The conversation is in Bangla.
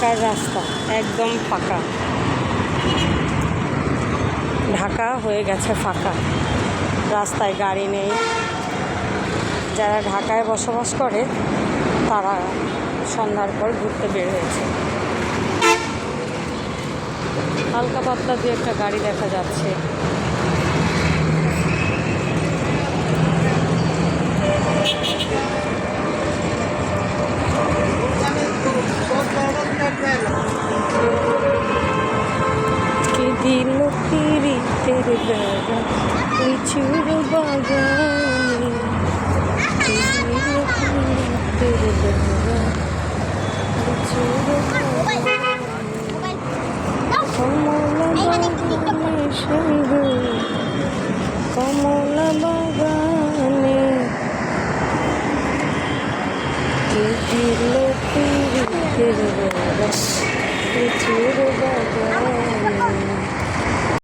ঢাকার রাস্তা একদম ফাঁকা, ঢাকা হয়ে গেছে ফাঁকা, রাস্তায় গাড়ি নেই। যারা ঢাকায় বসবাস করে তারা সন্ধ্যার পর ঘুরতে বের হয়েছে। হালকা পাতলা দিয়ে একটা গাড়ি দেখা যাচ্ছে। কি দিল পিরিতের বেলা লিচুর বাগানে, কি দিল পিরিতের বেলা লিচুর বাগানে, কমলা বাগানে সঙ্গে, কমলা বাগানে, কি দিল পিরিতের বেলা লিচুর বাগানে।